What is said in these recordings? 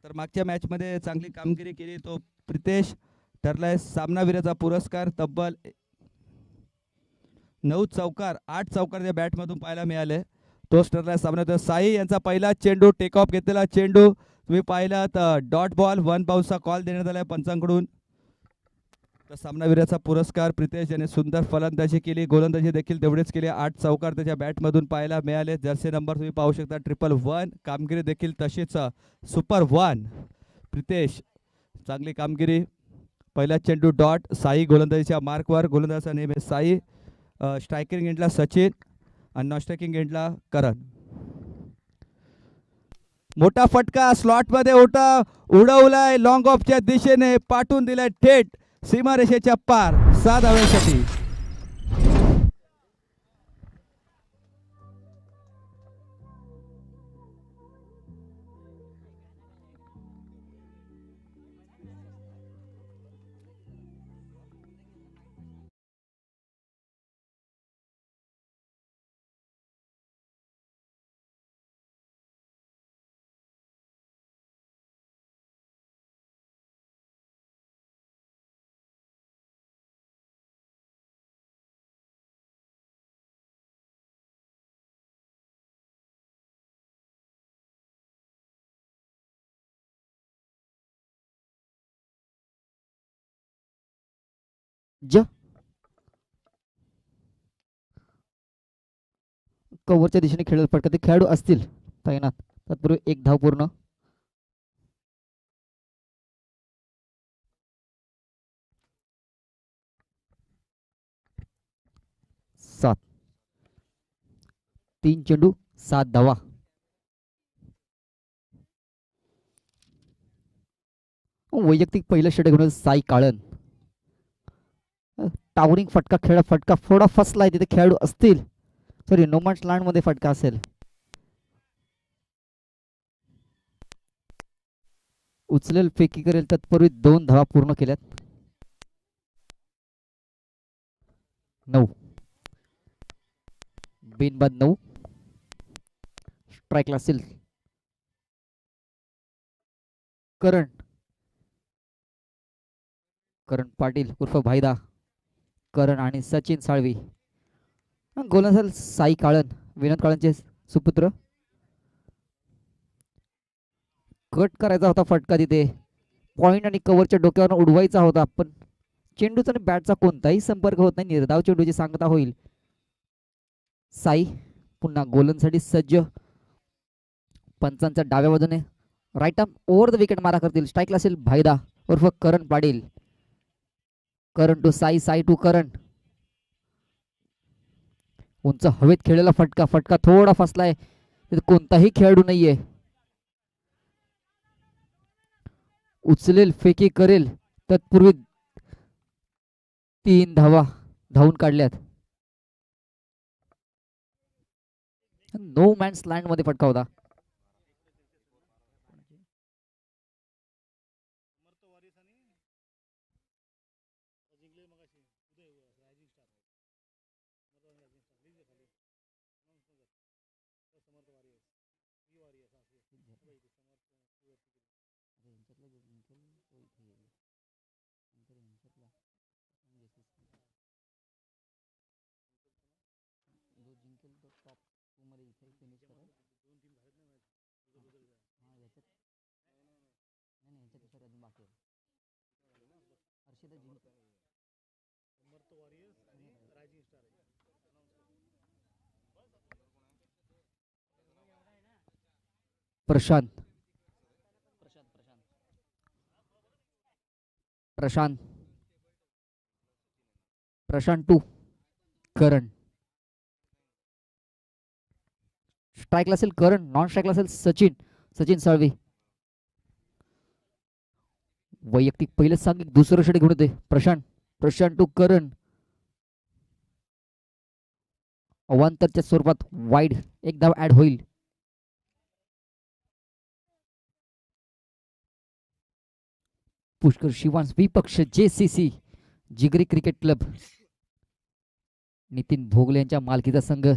तर मागच्या मॅच मध्ये चांगली कामगिरी केली तो प्रितेश ठरलाय सामनावीराचा पुरस्कार. तब्बल 9 चौकार 8 चौकार त्या बॅट मधून पाहायला मिळाले. तोच ठरलाय सामना. साई यांचा पहिला चेंडू टेक ऑफ घेतलेला चेंडू तुम्ही पाहिला तर डॉट बॉल 1 बाउन्सचा कॉल देण्यात आलाय पंचांकडून. तर सामनावीराचा पुरस्कार प्रितेश याने सुंदर फलंदाजी केली, गोलंदाजी देखील तेवढेच केली. 8 चौकार त्याच्या बॅटमधून पाहायला मिळाले. जर्सी नंबर तुम्ही पाहू शकता 111. कामगिरी देखील तशीच सुपर 1. प्रितेश चांगली कामगिरी. पहिला चेंडू डॉट. साई गोलंदाजीच्या मार्कवर. गोलंदाजाचा नेम आहे साई. स्ट्रायकिंग एंडला सचिन आणि नॉन स्ट्रायकिंग एंडला करण. मोठा फटका स्लॉट मध्ये उडवलाय लॉंग ऑफच्या दिशेने, पाठवून दिलाय थेट सीमारेषेच्या पार 6 धाव्यांसाठी. कव्हरच्या दिशेने खेळत फटका ते खेळाडू असतील तैनात. तत्पूर्वी 1 धाव पूर्ण. सात 3 चेंडू 7 धावा. वैयक्तिक पहिलं षटक घेऊन साई काळन. टावरिंग फटका खेळा, फटका थोडा फसलाय तिथे खेळाडू असतील. सॉरी नोमॅन्स लँड मध्ये फटका असेल. उचलेल फेकी करेल. तत्पूर्वी 2 धावा पूर्ण केल्यात. 9 बिनबाद 9. स्ट्राईकला असेल करण पाटील उर्फ भाईदा. करण आणि सचिन साळवी. गोलंदाज साई काळन, विनोद काळनचे सुपुत्र. कट करायचा होता फटका तिथे. पॉइंट आणि कव्हरच्या डोक्यावर उडवायचा होता, पण चेंडूचा आणि बॅटचा कोणताही संपर्क होत नाही. निर्धाव चेंडूची सांगता होईल. साई पुन्हा गोलंदाजीसाठी सज्ज. पंचांच्या डाव्या बाजूने right arm over the wicket मारा करतील. स्ट्राईकला असेल भाईदा उर्फ करण पाटील. Karan to Sai, Sai to Karan. उंच हवेत खेळलेला फटका, फटका थोडा फसलाय. कोणताही खेळाडू नाहीये. उचलेल फेकी करेल. तत्पूर्वी 3 धावा धावून काढल्यात. नो मॅन्स लँड मध्ये फटका होता. प्रशांत प्रशांत प्रशांत टू करण. स्ट्राईकला असेल करण, नॉन स्ट्राईकला असेल सचिन साळवी. वैयक्तिक पहिलं सांगिक दुसरं षटक घेऊन होते प्रशांत टू करण. अवांतरच्या स्वरूपात वाईड 1 धाव ऍड होईल. पुष्कर शिवांश विपक्ष JCC जिगरी क्रिकेट क्लब, नितीन भोगले यांच्या मालकीचा संघ.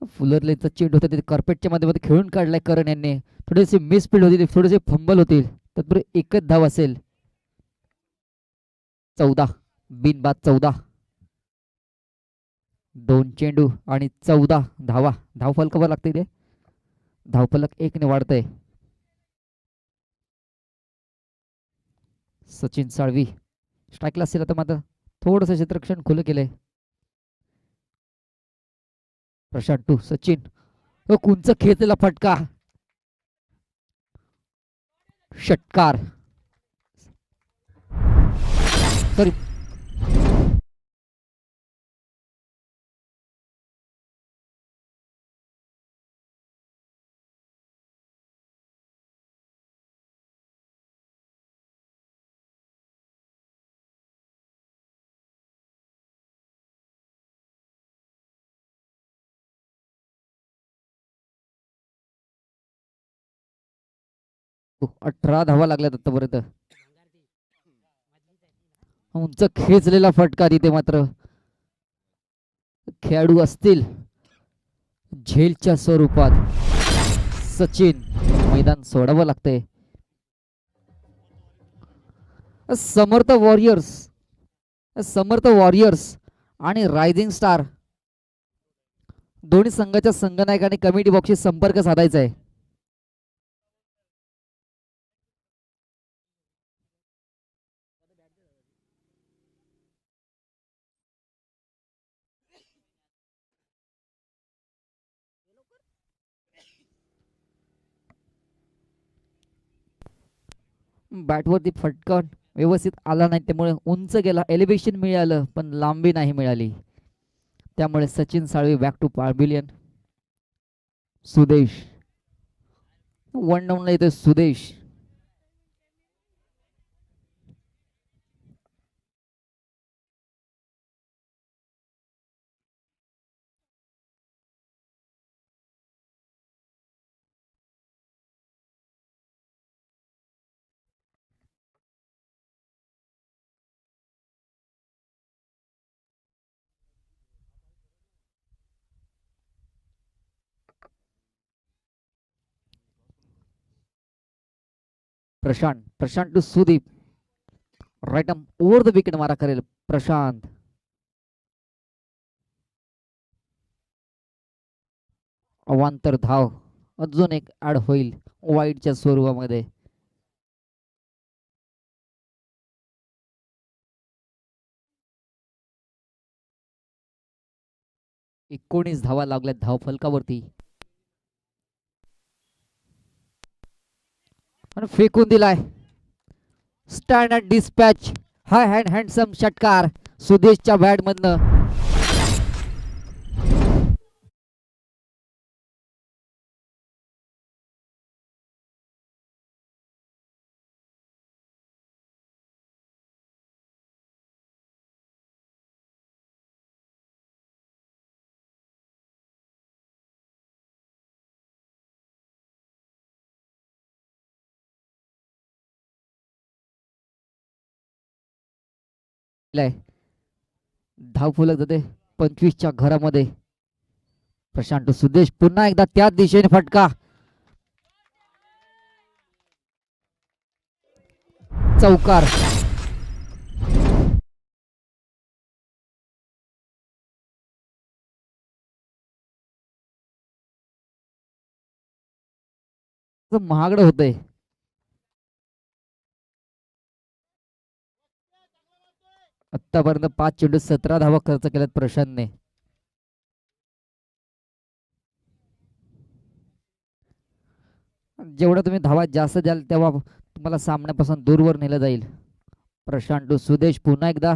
फुलर लेनचा चेंडू होता तिथे कार्पेटच्या माध्यमातून खेळून काढलाय करण यांनी. थोडीशी मिसफिल्ड होती, थोडेसे फंबल होतील, तत्पूर्वी एकच धाव असेल. 14 बिनबाद 14. 2 चेंडू आणि 14 धावा. धावफलकावर लागते इथे. धावफलक 1 ने वाढतंय. सचिन साळवी स्ट्राईकला असेल आता, मात्र थोडंसं क्षेत्ररक्षण खुलं केलंय. प्रशांत टू सचिन, कुंच खेचलेला फटका, षटकार. सॉरी, हो, 18 धावा लागल्यात आतापर्यंत. उंच खेचलेला फटका तिथे, मात्र खेळाडू असतील झेलच्या स्वरूपात. सचिन, मैदान सोडावं लागतंय. समर्थ वॉरियर्स, समर्थ वॉरियर्स आणि रायझिंग स्टार दोन्ही संघाच्या संघनायकाने कमिटी बॉक्सशी संपर्क साधायचा आहे. बॅटवरती फटका व्यवस्थित आला नाही, त्यामुळे उंच गेला, एलिव्हेशन मिळालं पण लांबी नाही मिळाली. त्यामुळे Sachin Salvi back to pavilion. Sudesh 1 डाऊनला येतोय Sudesh. Prashant to Sudeep, right arm over the wicket मारा करेल प्रशांत. अवांतर धाव अजून एक ऍड होईल वाईडच्या स्वरूपामध्ये. एकोणीस धावा लागल्यात धाव फलकावरती. आणि फेकून दिलाय. Stand and dispatch, high hand handsome षटकार सुदेशच्या बॅट मधनं. धाव फुलक जाते 25च्या घरामध्ये. प्रशांत सुदेश पुन्हा एकदा त्याच दिशेने फटका, चौकार. महागडं होतंय. आतापर्यंत 5 चेंडू 17 धावा खर्च केल्यात प्रशांतने. जेवढा तुम्ही धावा जास्त द्याल तेव्हा तुम्हाला सामन्यापासून दूरवर नेलं जाईल. प्रशांत सुदेश पुन्हा एकदा,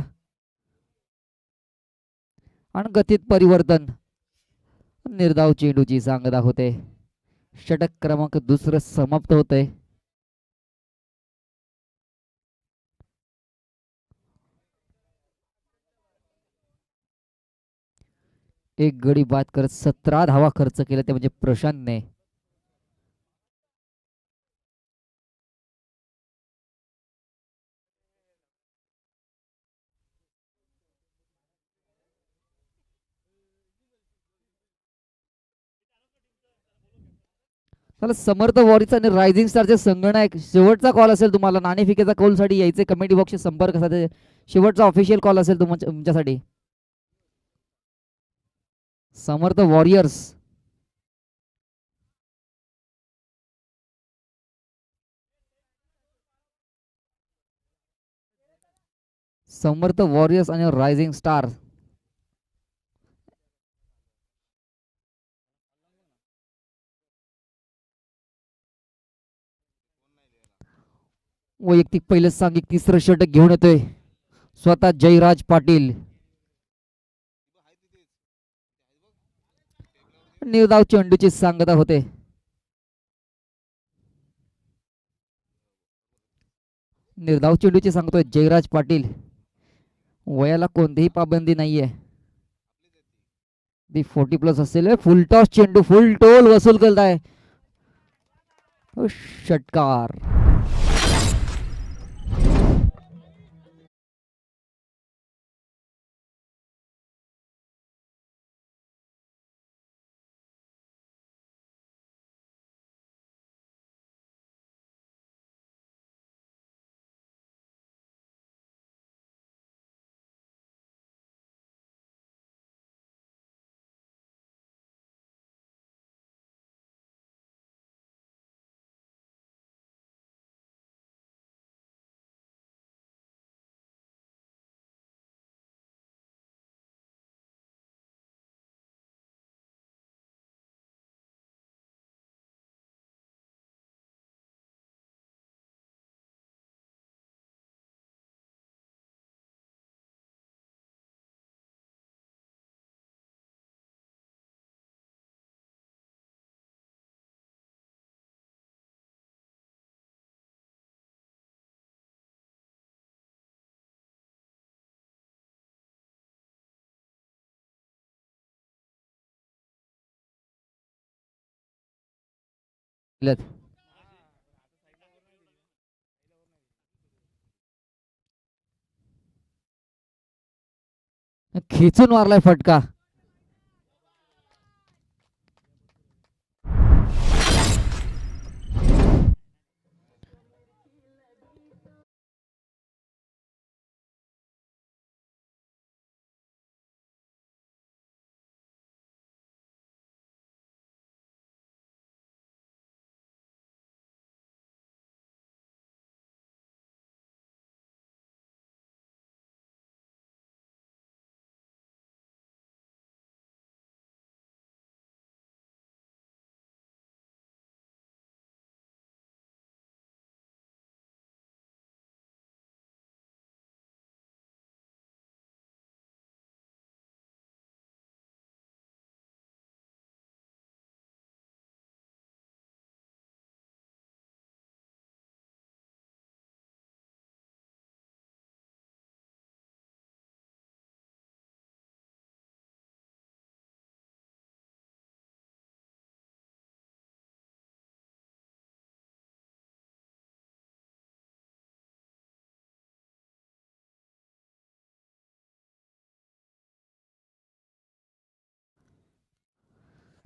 आणि गतीत परिवर्तन. निर्धाव चेंडूची सांगता होते. षटक क्रमांक दुसरं समाप्त होतंय. एक गडी बाद करत 17 धावा खर्च केल्या ते म्हणजे प्रशांतने. चला समर्थ वॉरिस आणि रायझिंग स्टारचे संगणक शेवटचा कॉल असेल तुम्हाला नाणेफिकेचा कॉलसाठी यायचे कमेंट बॉक्सचे संपर्क साधा शेवटचा ऑफिशियल कॉल असेल तुमच्यासाठी समर्थ वॉरियर्स समर्थ वॉरियर्स आणि रायझिंग स्टार वैयक्तिक पहिलं सांघिक तिसरं षटक घेऊन येतोय स्वतः जयराज पाटील निर्धाव चेंडूची सांगता होते निर्धाव चेंडूची सांगतोय जयराज पाटील वयाला कोणतीही पाबंदी नाहीये दी 40+ असेल फुल टॉस चेंडू फुल टोल वसूल करताय षटकार खेचून मारलाय फटका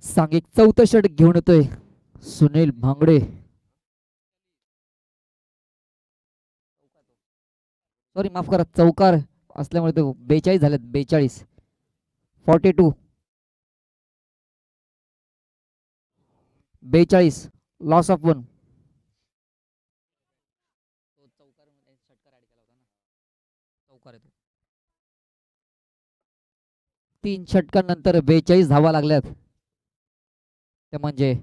सांघिक चौथं षटक घेऊन येतोय सुनील भांगडे सॉरी माफ करा चौकार असल्यामुळे ते 42 झालेत 42 लॉस ऑफ 1 तीन षटकांनंतर 42 धावा लागल्यात ते म्हणजे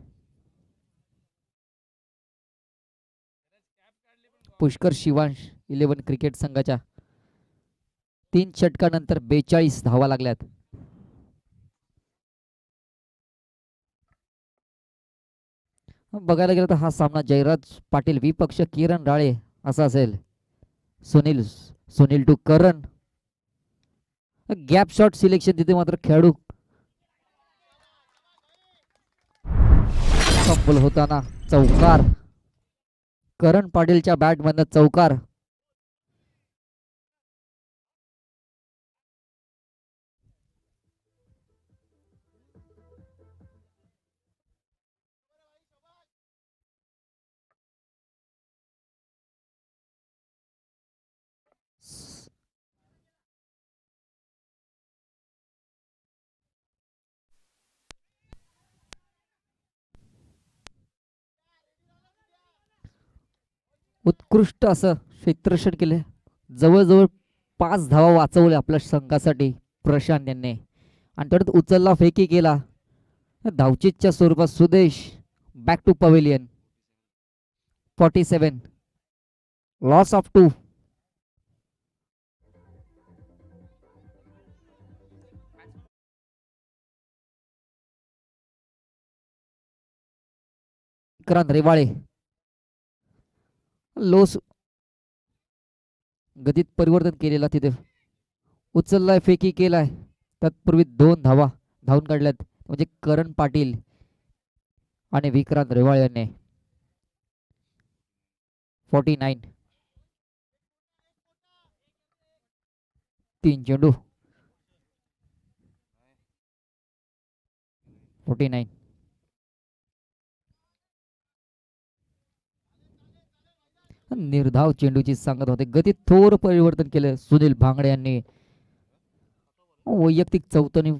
पुष्कर शिवांश 11 क्रिकेट संघाच्या 3 षटकानंतर 42 धावा लागल्यात बघायला गेलं तर हा सामना जयराज पाटील विपक्ष किरण राळे असा असेल Sunil Sunil to Karan gap shot selection तिथे मात्र खेळाडू फंबल होताना चौकार करण पाटीलच्या बॅट मधनं चौकार उत्कृष्ट असं क्षेत्ररक्षण केले. जवळजवळ 5 धावा वाचवल्या आपल्या संघासाठी प्रशांत यांनी. आणि परत उचलला फेकी केला धावचीच्या स्वरूपात. Sudesh back to pavilion. 47 loss of 2. Vikrant Rewale लोस गतीत परिवर्तन केलेला तिथे. उचललाय फेकी केलाय. तत्पूर्वी 2 धावा धावून काढल्यात म्हणजे करण पाटील आणि विक्रांत रेवाळे यांनी. 49 3 चेंडू. 49 निर्धाव चेंडूची सांगत होते. गतीत थोर परिवर्तन केलं सुनील भांगडे यांनी. वैयक्तिक चौथं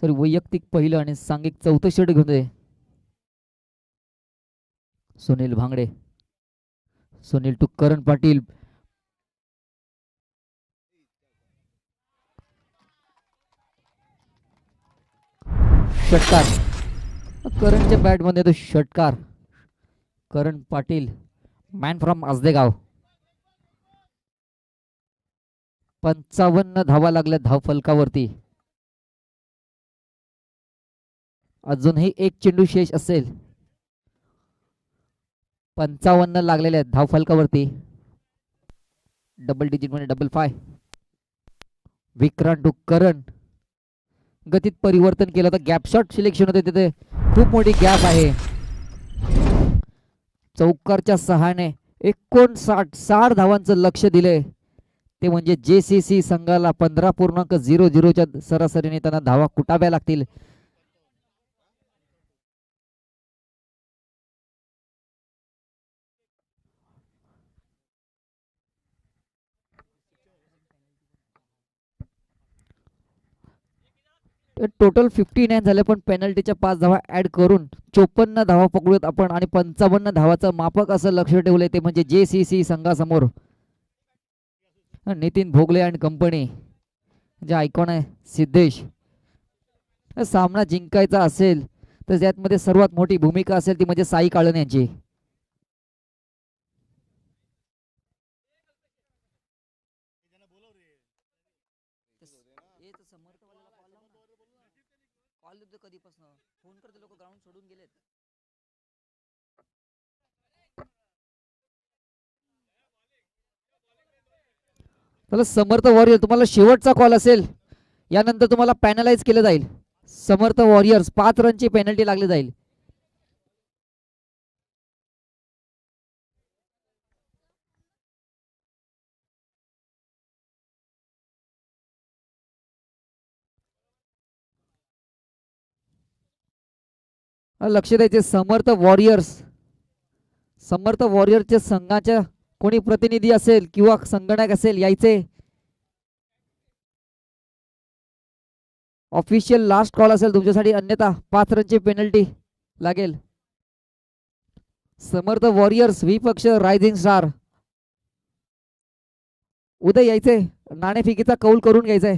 सॉरी वैयक्तिक पहिलं आणि सांघिक चौथं षटक घेऊन सुनील भांगडे. सुनील टू करण पाटील. षटकार करणच्या बॅट मध्ये तो षटकार. करण पाटील मॅन फ्रॉम आजदेगाव. 55 धावा लागल्या धाव फलकावरती. अजूनही एक चेंडू शेष असेल. 55 लागलेले आहेत धाव फलकावरती. डबल डिजिट मध्ये 55. विक्रांत टू करण. गतीत परिवर्तन केलं तर गॅप शॉट सिलेक्शन होते तिथे. खूप मोठी गॅप आहे. चौकारच्या सहाय्याने 59 धावांचं लक्ष दिले. ते म्हणजे JCC संघाला 15.00च्या सरासरीने त्यांना धावा कुटाव्या लागतील. टोटल 59 झाले पण पेनल्टीच्या 5 धावा ऍड करून 54 धावा पकडूयात आपण. आणि 55 धावाचं मापक असं लक्ष ठेवलंय ते म्हणजे JCC संघासमोर. नितीन भोगले अँड कंपनी जे आयकॉन आहे सिद्धेश. सामना जिंकायचा असेल तर त्यामध्ये सर्वात मोठी भूमिका असेल ती म्हणजे साई काळन यांची. त्याला समर्थ वॉरियर तुम्हाला शेवटचा कॉल असेल. यानंतर तुम्हाला पॅनलाइज केलं जाईल. समर्थ वॉरियर्स 5 रनची पेनल्टी लागली जाईल. लक्ष द्यायचे समर्थ वॉरियरच्या संघाच्या कोणी प्रतिनिधी असेल किंवा संगणक असेल यायचे. ऑफिशियल लास्ट कॉल असेल तुमच्यासाठी अन्यथा 5 रनची पेनल्टी लागेल. समर्थ वॉरियर्स विपक्ष रायझिंग स्टार. उदय यायचे. नाणेफेकीचा कौल करून घ्यायचंय.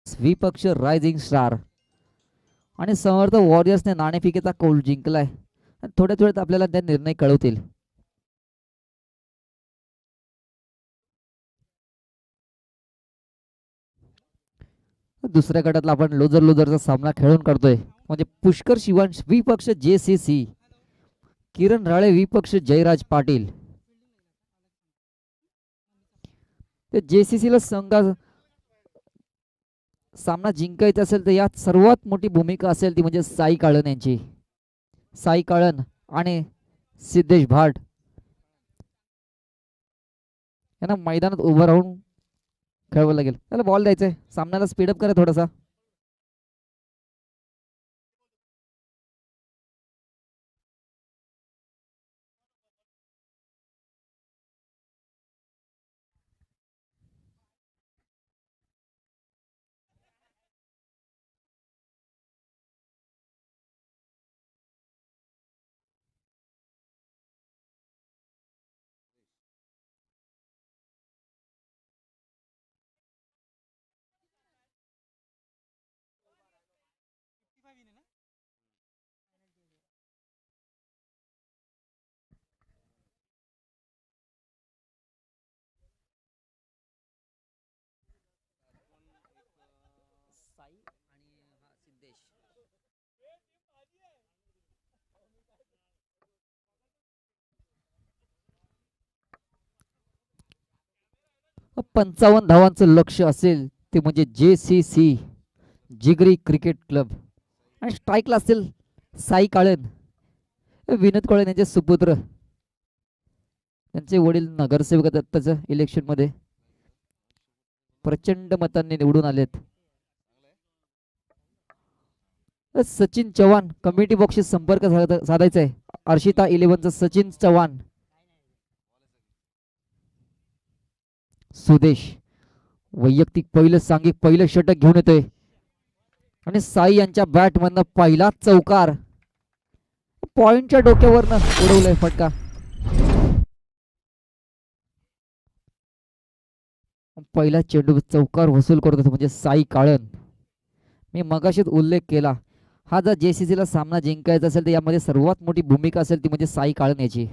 विपक्ष रायझिंग स्टार आणि समर्थ वॉरियर्सने नाणेफेकीचा कौल जिंकलाय. थोड्याच वेळात आपल्याला त्या निर्णय कळवतील. दुसऱ्या गटातला आपण लोजर लोजरचा सामना खेळून काढतोय. म्हणजे पुष्कर शिवांश विपक्ष JCC, किरण राळे विपक्ष जयराज पाटील. ते JCC ला संघा सामना जिंकायचा असेल तर यात सर्वात मोठी भूमिका असेल ती म्हणजे साई काळन यांची. साई काळन आणि सिद्धेश भाट यांना मैदानात उभं राहून खेळावं लागेल. त्याला बॉल द्यायचंय, सामन्याला स्पीडअप करा थोडासा. व 55 धावांचं लक्ष असेल ते म्हणजे JCC जिगरी क्रिकेट क्लब. आणि स्ट्राईकला असेल साई काळन, विनोद काळन यांचे सुपुत्र. त्यांचे वडील नगरसेवक आहेत आत्ताच्या इलेक्शन मध्ये, प्रचंड मतांनी निवडून आलेत. सचिन चव्हाण कमिटी बॉक्सशी संपर्क साधायचा आहे. अर्शिता 11चा सचिन चव्हाण. सुदेश वैयक्तिक पहिलं सांघिक पहिलं षटक घेऊन येतोय आणि साई यांच्या बॅट मधनं पहिला चौकार पॉइंटच्या डोक्यावरनं उडवलाय फटका. पहिला चेंडू चौकार वसूल करत होतो म्हणजे साई काळन. मी मगाशीच उल्लेख केला, हा जर JCC ला सामना जिंकायचा असेल तर यामध्ये सर्वात मोठी भूमिका असेल ती म्हणजे साई काळन याची.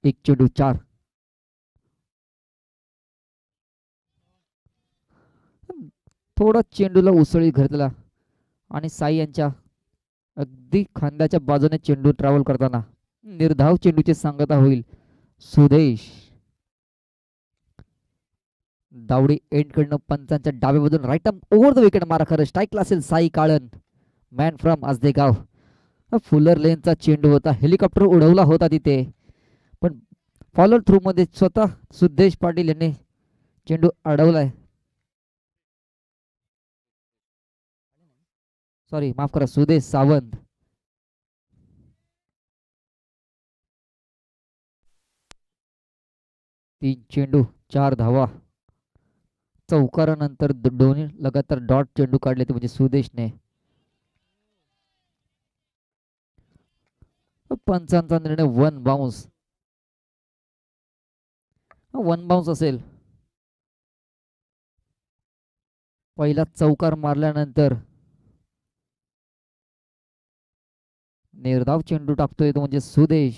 एक चेंडू 4. थोडा चेंडूला उसळी घातला आणि साई यांच्या अगदी खांद्याच्या बाजूने चेंडू ट्रॅव्हल करताना निर्धाव चेंडूची सांगता होईल. सुदेश दावडी एंड कडनं पंचांच्या डाव्या बाजून right arm over the wicket मारा खरं. स्ट्राईकला असेल Sai Kalan, man from Ajdegaon. Fuller लेनचा चेंडू होता, हेलिकॉप्टर उडवला होता तिथे, पण फॉलो थ्रू मध्ये स्वतः सुदेश पाटील यांनी चेंडू अडवलाय. सॉरी माफ करा, सुदेश सावंत. तीन चेंडू 4 धावा. चौकारानंतर दोन्ही लगातार डॉट चेंडू काढले ते म्हणजे सुदेशने. पंचांचा निर्णय वन बाउन्स. वन बाउन्स असेल. पहिला चौकार मारल्यानंतर निर्धाव चेंडू टाकतोय तो म्हणजे सुदेश.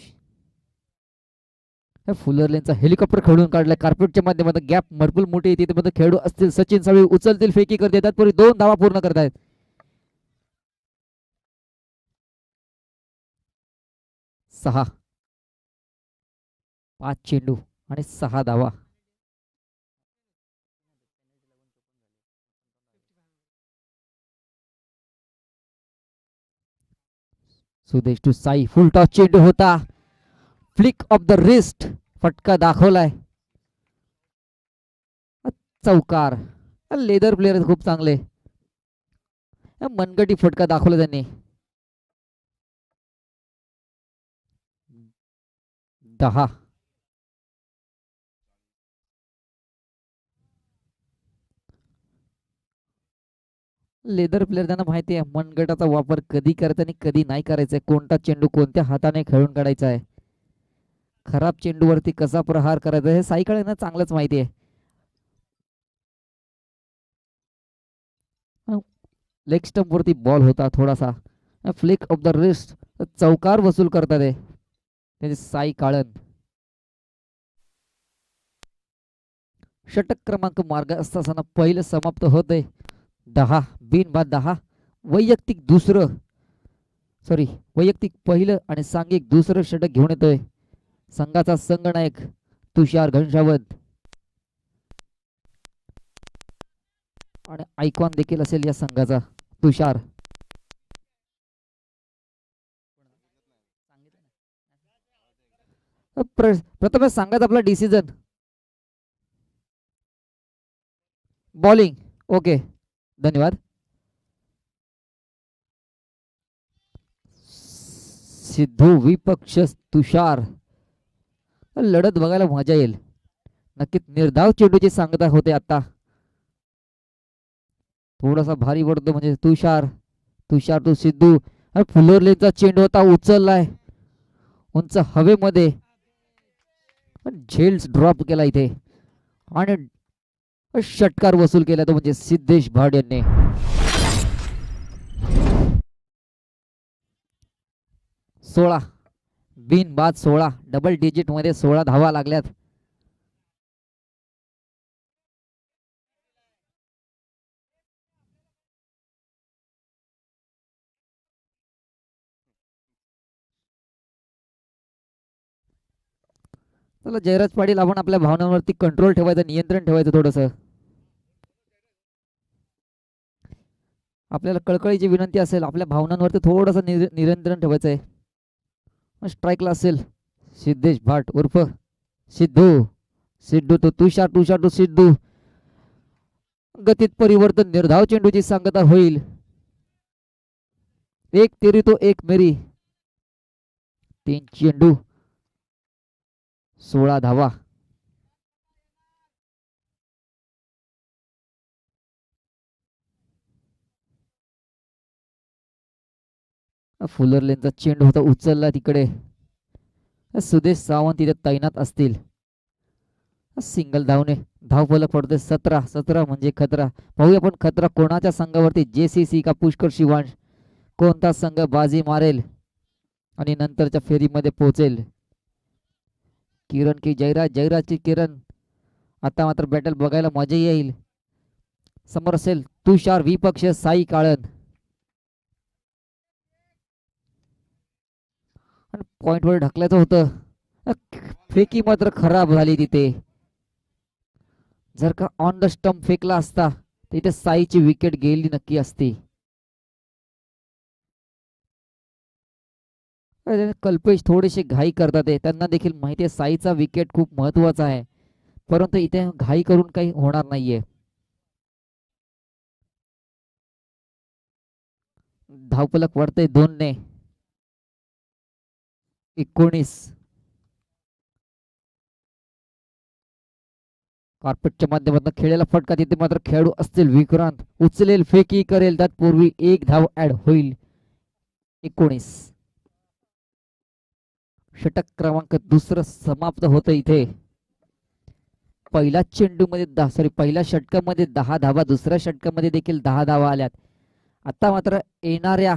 फुलर लेनचा हेलिकॉप्टर खेळून काढलाय कार्पेटच्या माध्यमातून. गॅप भरपूर मोठी येते, तिथे खेळू असतील सचिन साळवी उचलतील, फेकी करत येतात, पुढे 2 धावा पूर्ण करतायत. सहा 5 चेंडू आणि 6 धावा. Sudesh to Sai, full toss चेंडू होता, फ्लिक ऑफ द रिस्ट, फटका दाखवलाय, चौकार. लेदर प्लेयर खूप चांगले, मनगटी फटका दाखवला त्यांनी. 10. लेदर प्लेयर त्यांना माहिती आहे मनगटाचा वापर कधी करायचा आणि कधी नाही करायचा, कोणता चेंडू कोणत्या हाताने खेळून काढायचा आहे, खराब चेंडूवरती कसा प्रहार करायचा हे साईकडे चांगलंच माहिती आहे. लेग स्टंप वरती बॉल होता थोडासा, फ्लिक ऑफ द रिस्ट, चौकार वसूल करतात त्याचे साई काळन. षटक क्रमांक मार्ग असताना पहिलं समाप्त होत आहे. 10 बिनबाद 10. वैयक्तिक दुसरं सॉरी वैयक्तिक पहिलं आणि सांघिक दुसरं षटक घेऊन येतोय संघाचा संघनायक तुषार घनसावंत. आणि आयकॉन देखील असेल या संघाचा तुषार. प्रथमच सांगायचं आपला डिसिजन. बॉलिंग. ओके धन्यवाद. सिद्धू विपक्ष तुषार. लढत बघायला मजा येईल नक्कीच. निर्धाव चेंडूची सांगता होते आता. थोडासा भारी पडतो म्हणजे तुषार. तुषार तो सिद्धू. फुलोरलेचा चेंडू होता उचललाय उंच हवेमध्ये पण झेल्स ड्रॉप केला इथे आणि षटकार वसूल केला तो म्हणजे सिद्धेश भाट यांनी. 16 बिनबाद 16. डबल डिजिट मध्ये 16 धावा लागल्यात. चला जयराज पाटील आपण आपल्या भावनांवरती कंट्रोल ठेवायचं नियंत्रण ठेवायचं थोडस. आपल्याला कळकळीची विनंती असेल आपल्या भावनांवरती थोडस नियंत्रण ठेवायचं आहे. स्ट्राईकला असेल सिद्धेश भाट उर्फ सिद्धू. सिद्धू तो तुषार. तुषार तो सिद्धू. गतीत परिवर्तन. निर्धाव चेंडूची सांगता होईल. एक तेरी तो एक मेरी. 3 चेंडू 16 धावा. फुलरलेनचा चेंडू होता उचलला तिकडे. सुदेश सावंत तिथे तैनात असतील. सिंगल धावने धावफलक पडते 17. 17 म्हणजे खतरा. पाहूया आपण खतरा कोणाच्या संघावरती. JCC का पुष्कर शिवांश. कोणता संघ बाजी मारेल आणि नंतरच्या फेरीमध्ये पोहोचेल. किरण की जयराज. जयराजची किरण. आता मात्र बॅटल बघायला मजा येईल. समोर असेल तुषार विपक्ष साई काळन. पॉइंट वर ढकलायचं होतं. फेकी मात्र खराब झाली तिथे. जर का ऑन द स्टंप फेकला असता तिथे साईची विकेट गेली नक्की असती. कल्पेश थोडेसे घाई करतात. त्यांना देखील माहिती आहे साईचा विकेट खूप महत्वाचा आहे परंतु इथे घाई करून काही होणार नाहीये. धावफलक वाढतंय 2 ने. 19. कार्पेटच्या माध्यमातून खेळायला फटका तिथे मात्र खेळाडू असतील विक्रांत. उचलेल फेकी करेल तत्पूर्वी 1 धाव ऍड होईल. 19. षटक क्रमांक दुसरं समाप्त होतं इथे. पहिल्या चेंडूमध्ये पहिल्या षटकामध्ये 10 धावा. दुसऱ्या षटकामध्ये देखील 10 धावा आल्यात. आता मात्र येणाऱ्या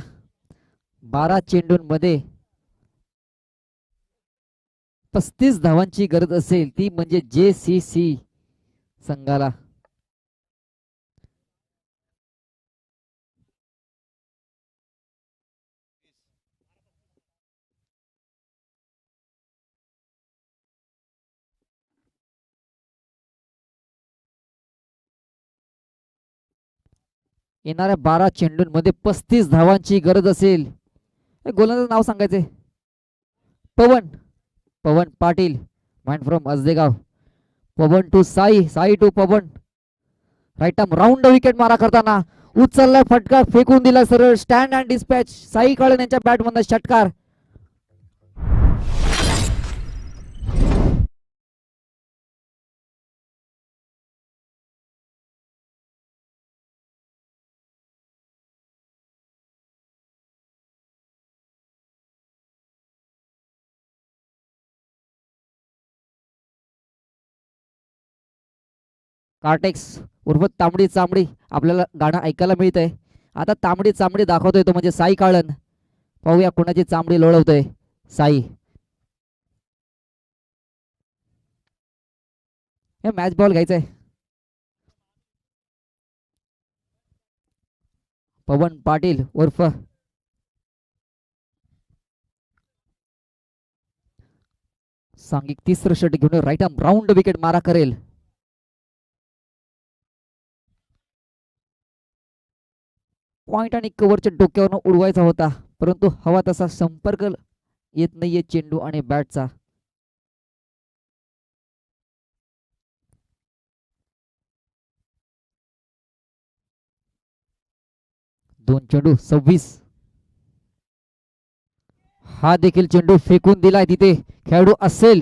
12 चेंडूंमध्ये 35 धावांची गरज असेल ती म्हणजे JCC संघाला. येणाऱ्या 12 चेंडूंमध्ये 35 धावांची गरज असेल. गोलंदाज नाव सांगायचे. Pawan. Pawan Patil mind from Asadegaon. Pawan to Sai. Sai to Pawan. Right arm round wicket मारा करताना उचलला फटका फेकून दिला सरळ. Stand and dispatch. Sai Kalan यांच्या बॅट मधून षटकार. कार्टेक्स उर्फ तांबडी चांबडी आपल्याला गाणं ऐकायला मिळत आहे. आता तांबडी चांबडी दाखवतोय तो म्हणजे साई काळन. पाहूया कोणाची चांबडी लोळवतोय. साई. हे मॅच बॉल घ्यायचा आहे. पवन पाटील उर्फ सांघिक तिसरं षटक घेऊन राईट आर्म राऊंड विकेट मारा करेल. पॉइंट आणि कव्हरच्या डोक्यावरून उडवायचा होता, परंतु हवा तसा संपर्क येत नाहीये चेंडू आणि बॅटचा. दोन चेंडू 26. हा देखील चेंडू फेकून दिलाय तिथे. खेळाडू असेल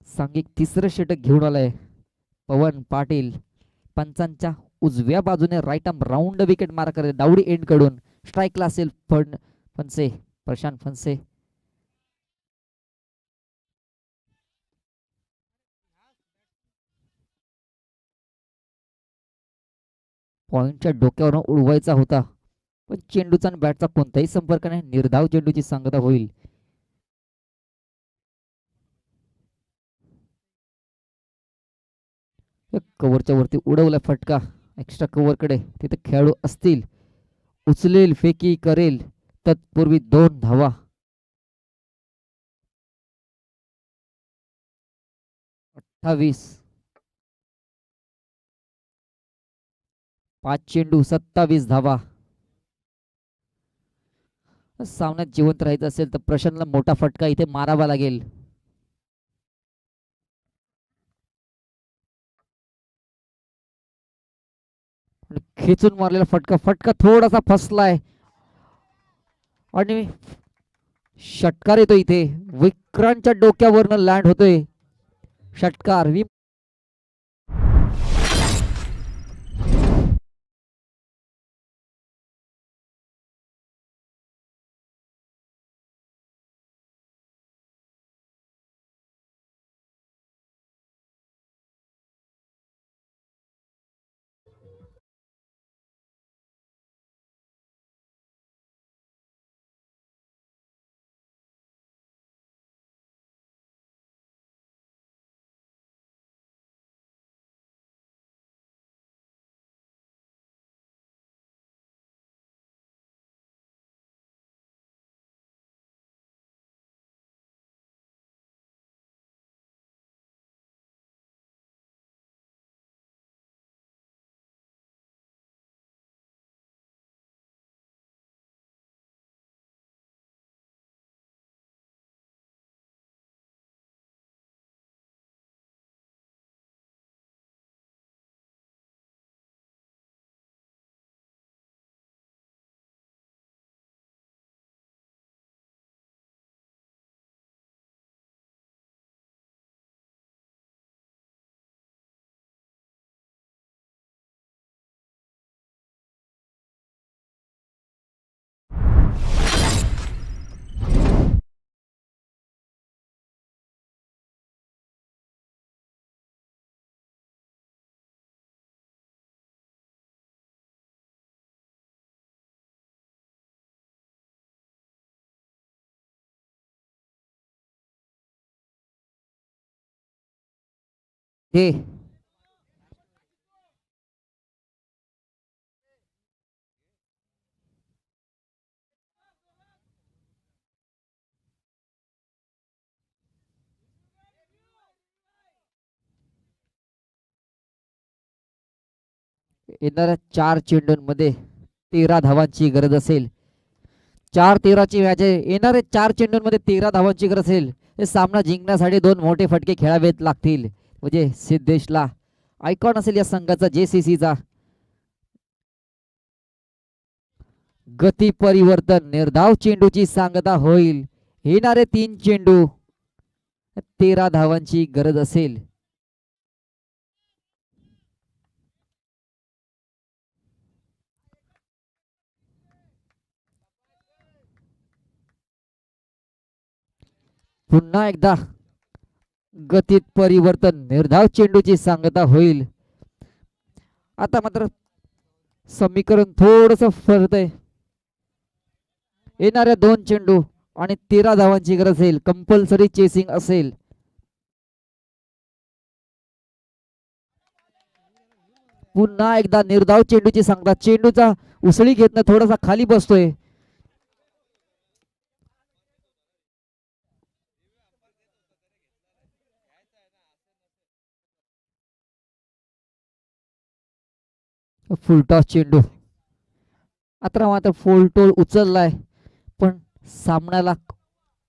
सांघिक तिसरं षटक घेऊन आलाय पवन पाटील. पंचांच्या उजव्या बाजूने राईट आर्म राऊंड विकेट मारा करत दावडी एंड कडून. स्ट्राईकला असेल फणसे प्रशांत फणसे. पॉइंटच्या डोक्यावरून उडवायचा होता, पण चेंडूचा आणि बॅटचा कोणताही संपर्क नाही. निर्धाव चेंडूची सांगता होईल. कव्हरच्या वरती उडवला फटका एक्स्ट्रा कव्हर कडे. तिथे खेळाडू असतील, उचलेल फेकी करेल. तत्पूर्वी 2 धावा. 28. 5 चेंडू 27 धावा. सामन्यात जिवंत राहायचं असेल तर प्रशांतला मोठा फटका इथे मारावा लागेल. खेचून मारलेला फटका फटका थोडासा फसलाय आणि षटकार येतो इथे. विक्रांतच्या डोक्यावरनं लँड होतोय षटकार. हे येणाऱ्या 4 चेंडूंमध्ये 13 धावांची गरज असेल. 4-13ची मॅच आहे. येणाऱ्या 4 चेंडूंमध्ये 13 धावांची गरज असेल. हे सामना जिंकण्यासाठी 2 मोठे फटके खेळावेत लागतील. म्हणजे सिद्धेशला आयकॉन असेल या संघाचा JCCचा. गती परिवर्तन निर्धाव चेंडूची सांगता होईल. येणारे 3 चेंडू 13 धावांची गरज असेल. पुन्हा एकदा गतीत परिवर्तन निर्धाव चेंडूची सांगता होईल. आता मात्र समीकरण थोडस फरतय. येणाऱ्या 2 चेंडू आणि 13 धावांची गरज असेल. कंपल्सरी चेसिंग असेल. पुन्हा एकदा निर्धाव चेंडूची सांगता. चेंडूचा उसळी घेतनं थोडासा खाली बसतोय. फुलटॉस चेंडू. आता मात्र फुलटोल उचललाय, पण सामन्याला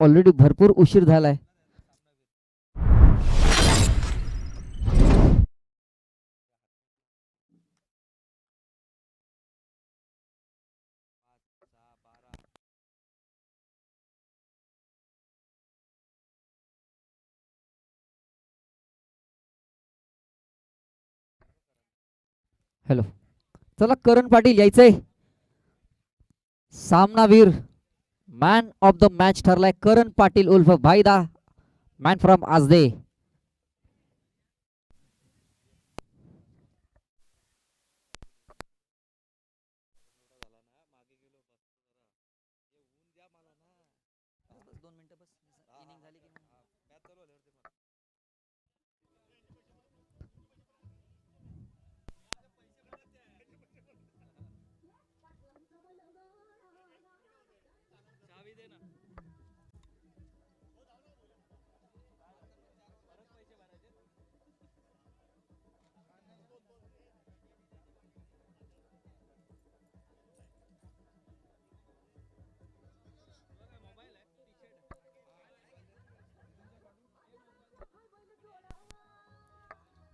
ऑलरेडी भरपूर उशीर झालाय. हॅलो, चला करण पाटील यायचंय. सामनावीर मॅन ऑफ द मॅच ठरलाय करण पाटील उर्फ भाईदा, मॅन फ्रॉम आजदे.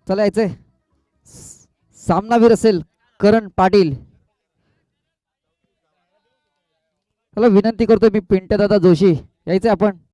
चला यायचंय. सामनावीर असेल करण पाटील. चला विनंती करतो मी पिंट्या दादा जोशी, यायचंय आपण.